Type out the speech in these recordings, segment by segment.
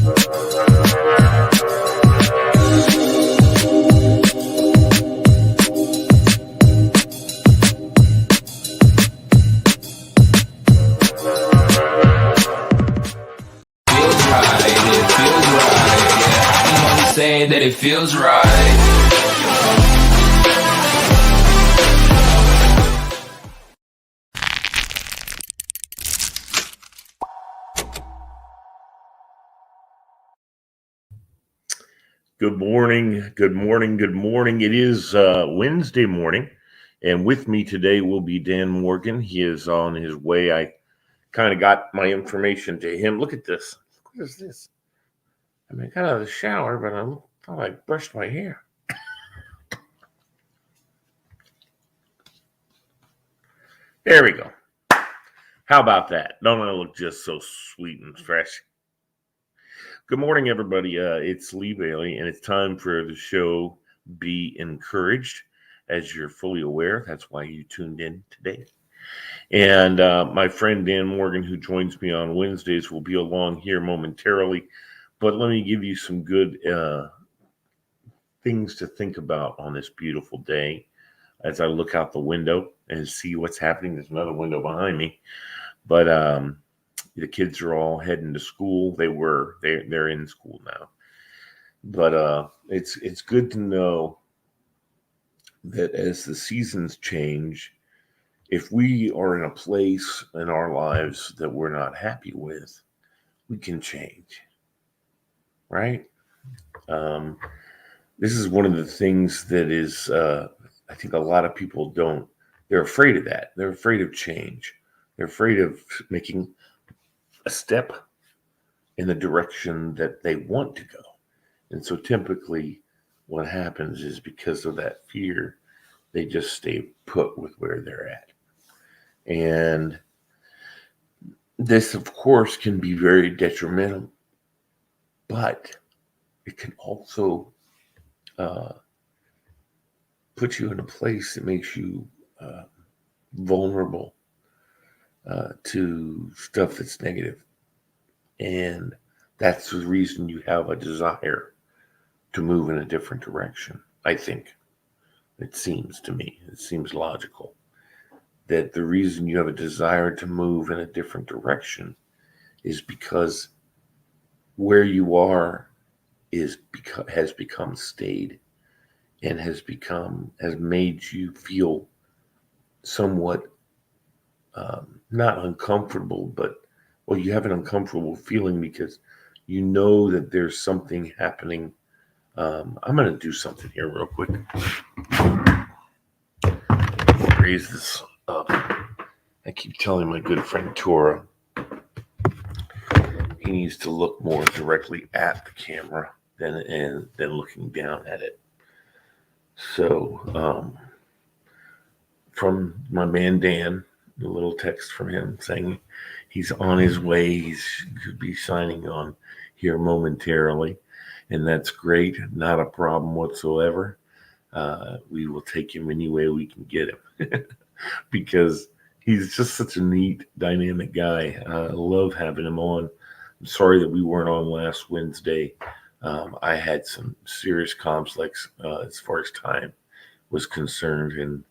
Saying that it feels right. Good morning, good morning, good morning. It is Wednesday morning, and with me today will be Dan Morgan. He is on his way. I kind of got my information to him. Look at this. What is this? I mean, I got out of the shower, but I thought I brushed my hair. There we go. How about that? Don't I look just so sweet and fresh? Good morning, everybody. It's Lee Bailey, and it's time for the show Be Encouraged. As you're fully aware, that's why you tuned in today. And my friend Dan Morgan, who joins me on Wednesdays, will be along here momentarily. But let me give you some good things to think about on this beautiful day as I look out the window and see what's happening. There's another window behind me. But the kids are all heading to school. They're in school now. But it's good to know that as the seasons change, if we are in a place in our lives that we're not happy with, we can change, right? This is one of the things that is, I think a lot of people they're afraid of that. They're afraid of change. They're afraid of making a step in the direction that they want to go. And so typically what happens is because of that fear, they just stay put with where they're at. And this, of course, can be very detrimental, but it can also put you in a place that makes you vulnerable to stuff that's negative. And that's the reason you have a desire to move in a different direction. I think it seems to me, it seems logical that the reason you have a desire to move in a different direction is because where you are has become stayed and has made you feel somewhat not uncomfortable, but you have an uncomfortable feeling because you know that there's something happening. I'm going to do something here real quick. Raise this up. I keep telling my good friend Tora he needs to look more directly at the camera than looking down at it. So from my man Dan, a little text from him saying he's on his way. He should be signing on here momentarily, and that's great. Not a problem whatsoever. We will take him any way we can get him because he's just such a neat, dynamic guy. I love having him on. I'm sorry that we weren't on last Wednesday. I had some serious conflicts as far as time was concerned, and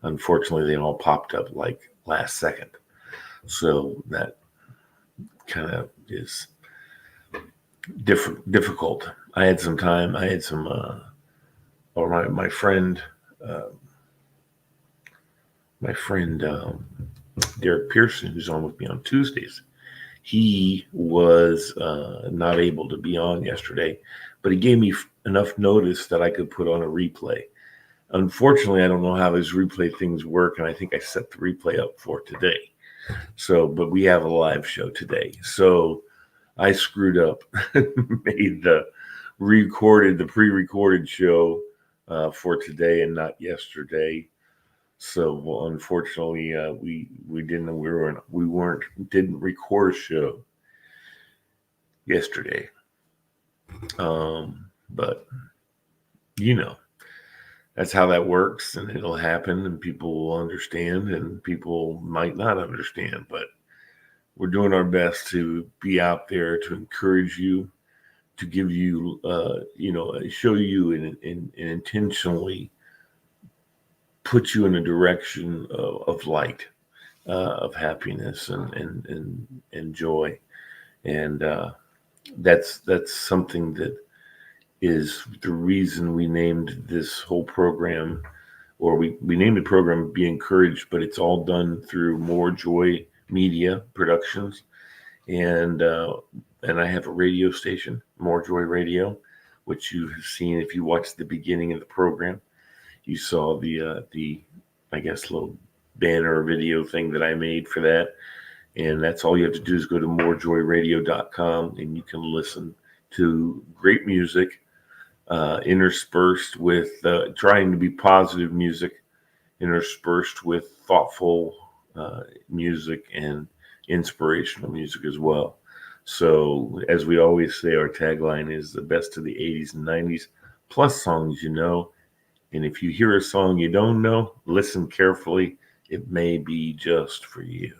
unfortunately, they all popped up like last second. So that kind of is difficult. I had some time. I had some, or my friend, Derek Pearson, who's on with me on Tuesdays. He was not able to be on yesterday, but he gave me enough notice that I could put on a replay. Unfortunately, I don't know how his replay things work, and I think I set the replay up for today. So, but we have a live show today. So I screwed up, made the pre-recorded show for today and not yesterday. So unfortunately, we didn't record a show yesterday. But that's how that works, and it'll happen, and people will understand, and people might not understand. But we're doing our best to be out there to encourage you to give you, show you and intentionally put you in a direction of light, of happiness and joy. And that's something that is the reason we named this whole program, or we named the program Be Encouraged, but it's all done through More Joy Media Productions. And I have a radio station, More Joy Radio, which you have seen if you watched the beginning of the program. You saw the I guess little banner video thing that I made for that. And that's all you have to do is go to morejoyradio.com and you can listen to great music, interspersed with trying to be positive music, interspersed with thoughtful music and inspirational music as well. So, as we always say, our tagline is the best of the 80s and 90s, plus songs you know. And if you hear a song you don't know, listen carefully. It may be just for you.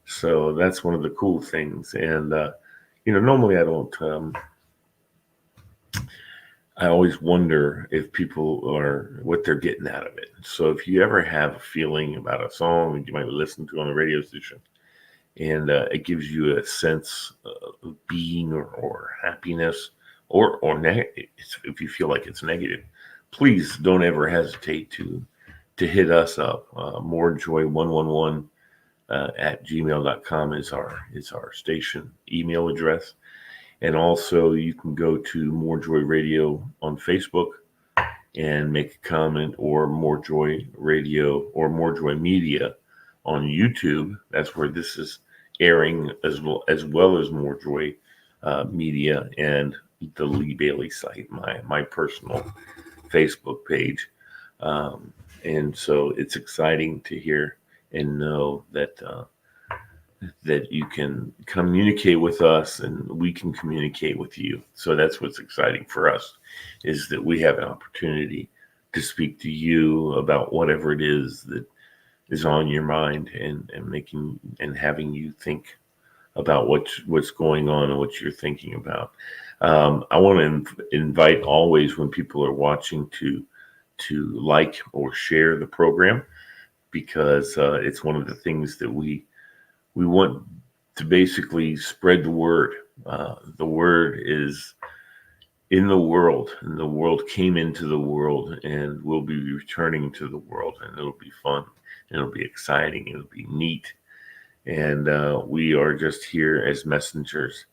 So that's one of the cool things. And, normally I don't, I always wonder if people are what they're getting out of it. So if you ever have a feeling about a song that you might listen to on the radio station, and it gives you a sense of being or happiness, or if you feel like it's negative, please don't ever hesitate to hit us up. Morejoy111 at gmail.com is our station email address. And also you can go to More Joy Radio on Facebook and make a comment, or More Joy Radio or More Joy Media on YouTube. That's where this is airing, as well as More Joy Media and the Lee Bailey site, my personal Facebook page. And so it's exciting to hear and know that that you can communicate with us and we can communicate with you. So that's what's exciting for us, is that we have an opportunity to speak to you about whatever it is that is on your mind, and making and having you think about what's going on and what you're thinking about. I want to invite always, when people are watching, to like or share the program, because it's one of the things that we want to basically spread the word. The word is in the world, and the world came into the world and will be returning to the world, and it'll be fun, and it'll be exciting, it'll be neat. And we are just here as messengers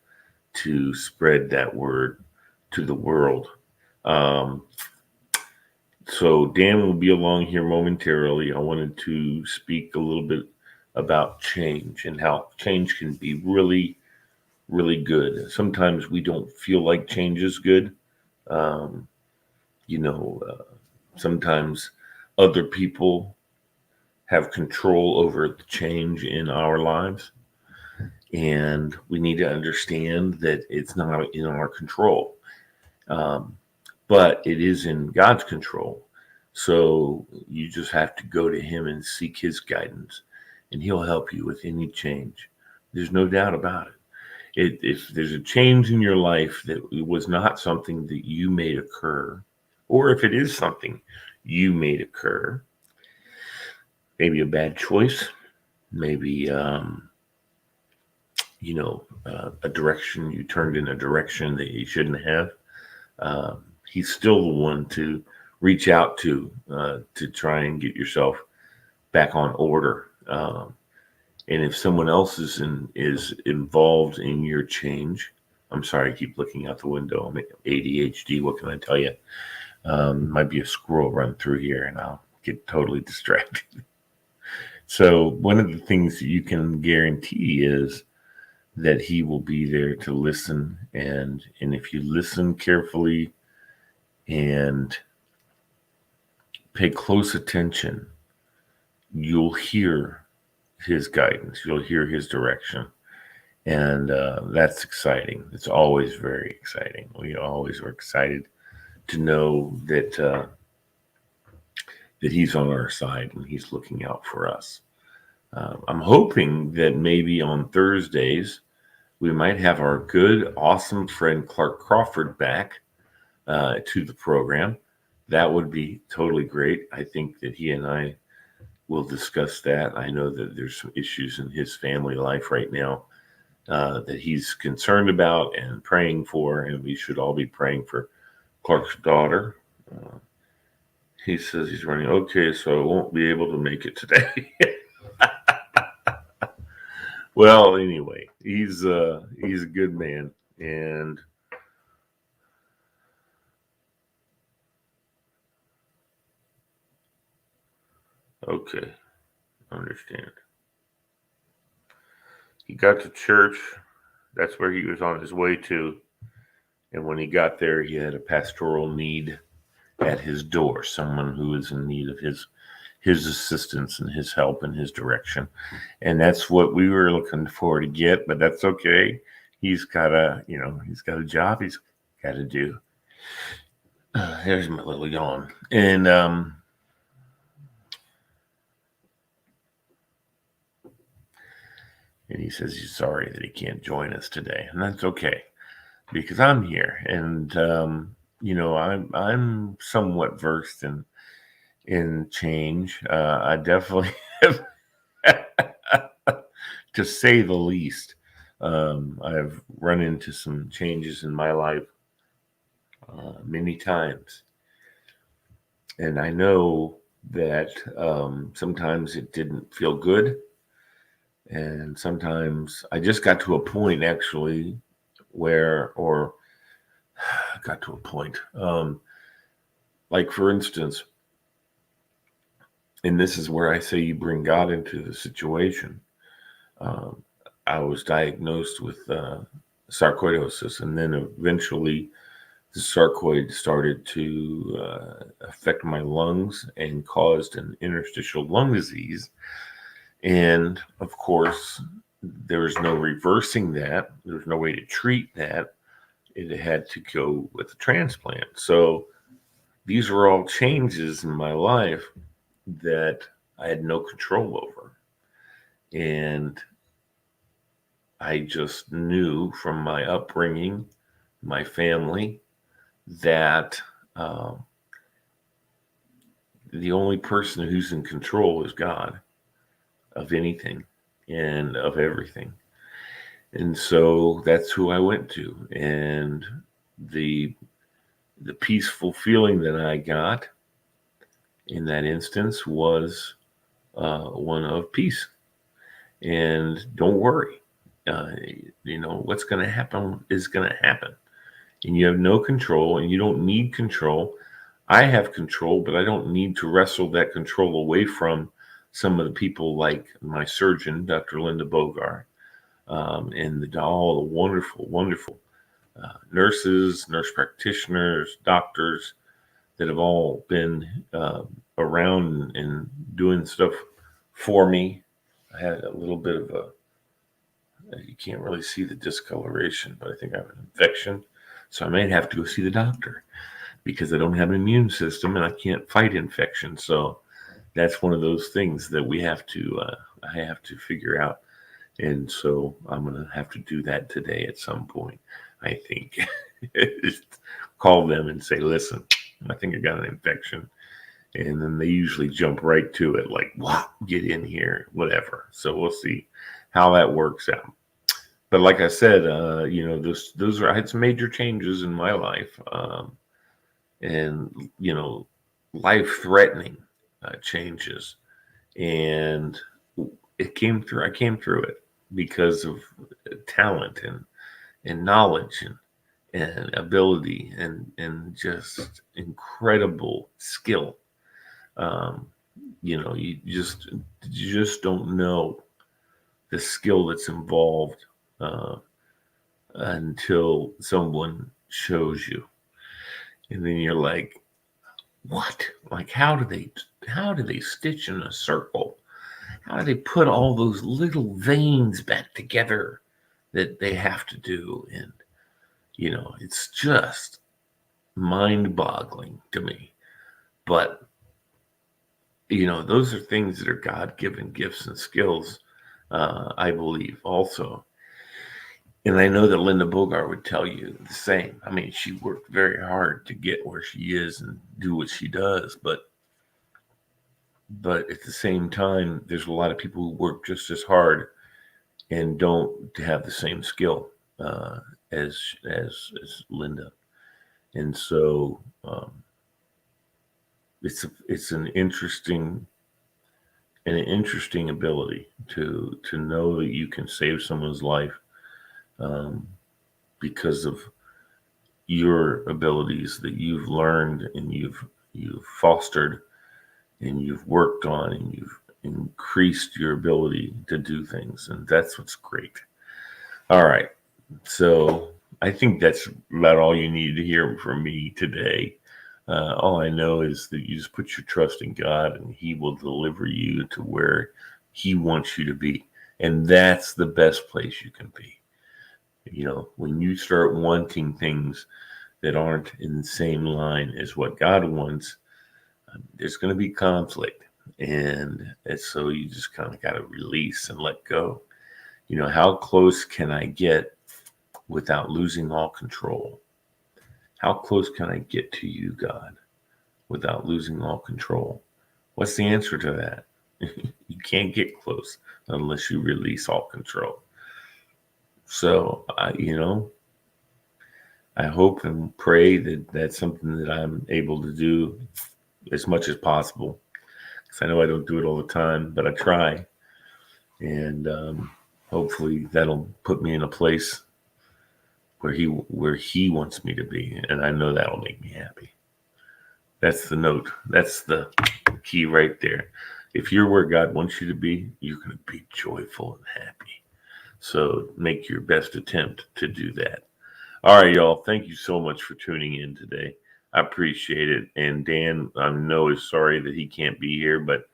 to spread that word to the world. So Dan will be along here momentarily. I wanted to speak a little bit about change and how change can be really, really good. Sometimes we don't feel like change is good. Sometimes other people have control over the change in our lives, and we need to understand that it's not in our control, but it is in God's control. So you just have to go to Him and seek His guidance, and He'll help you with any change. There's no doubt about it. If there's a change in your life that was not something that you made occur, or if it is something you made occur, maybe a bad choice, maybe a direction you turned in a direction that you shouldn't have. He's still the one to reach out to try and get yourself back on order. And if someone else is involved in your change, I'm sorry, I keep looking out the window. I'm ADHD. What can I tell you? Might be a squirrel run through here, and I'll get totally distracted. So one of the things that you can guarantee is that He will be there to listen. And if you listen carefully and pay close attention, you'll hear His guidance. You'll hear His direction. And that's exciting. It's always very exciting. We always are excited to know that that He's on our side and He's looking out for us. I'm hoping that maybe on Thursdays we might have our good, awesome friend Clark Crawford back to the program. That would be totally great. I think that he and I will discuss that. I know that there's some issues in his family life right now that he's concerned about and praying for, and we should all be praying for Clark's daughter. He says he's running. Okay, so I won't be able to make it today. Well, anyway, he's a good man, and okay, I understand. He got to church. That's where he was on his way to, and when he got there, he had a pastoral need at his door. Someone who is in need of his assistance and his help and his direction, and that's what we were looking for to get. But that's okay. He's got he's got a job he's got to do. There's my little yawn. And he says he's sorry that he can't join us today, and that's okay because I'm here, and I'm somewhat versed in change. I definitely have, to say the least. I've run into some changes in my life many times, and I know that sometimes it didn't feel good. And sometimes I just got to a point actually or got to a point. Like for instance, and this is where I say you bring God into the situation. Um, I was diagnosed with sarcoidosis, and then eventually the sarcoid started to affect my lungs and caused an interstitial lung disease. And of course, there was no reversing that. There was no way to treat that. It had to go with a transplant. So these were all changes in my life that I had no control over. And I just knew from my upbringing, my family, that the only person who's in control is God of anything and of everything. And so that's who I went to. And the peaceful feeling that I got in that instance was one of peace. And don't worry, what's going to happen is going to happen. And you have no control, and you don't need control. I have control, but I don't need to wrestle that control away from some of the people like my surgeon, Dr. Linda Bogart, and all the wonderful, wonderful nurses, nurse practitioners, doctors that have all been around and doing stuff for me. I had a little bit of you can't really see the discoloration, but I think I have an infection. So I might have to go see the doctor because I don't have an immune system and I can't fight infection. So that's one of those things that I have to figure out. And so I'm going to have to do that today at some point, I think. Call them and say, listen, I think I got an infection. And then they usually jump right to it, like, wow, get in here, whatever. So we'll see how that works out. But like I said, I had some major changes in my life, and life-threatening changes, and it came through. I came through it because of talent and knowledge and ability and just incredible skill. You just don't know the skill that's involved until someone shows you, and then you're like, what? Like, how do they stitch in a circle? How do they put all those little veins back together that they have to do? And it's just mind-boggling to me. But those are things that are God-given gifts and skills, I believe also. And I know that Linda Bogart would tell you the same. I mean, she worked very hard to get where she is and do what she does, but at the same time, there's a lot of people who work just as hard and don't have the same skill as Linda. And so it's an interesting ability to know that you can save someone's life um, because of your abilities that you've learned and you've fostered and you've worked on and you've increased your ability to do things, and that's what's great. All right, so I think that's about all you needed to hear from me today. All I know is that you just put your trust in God and He will deliver you to where He wants you to be. And that's the best place you can be. You know, when you start wanting things that aren't in the same line as what God wants, there's going to be conflict. And so you just kind of got to release and let go. You know, how close can I get without losing all control? How close can I get to you, God, without losing all control? What's the answer to that? You can't get close unless you release all control. So, I hope and pray that that's something that I'm able to do as much as possible. Because I know I don't do it all the time, but I try. And hopefully that'll put me in a place where he wants me to be. And I know that'll make me happy. That's the note. That's the key right there. If you're where God wants you to be, you're going to be joyful and happy. So make your best attempt to do that. All right, y'all. Thank you so much for tuning in today. I appreciate it. And Dan, I know is sorry that he can't be here, but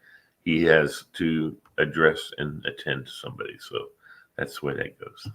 he has to address and attend to somebody. So that's the way that goes.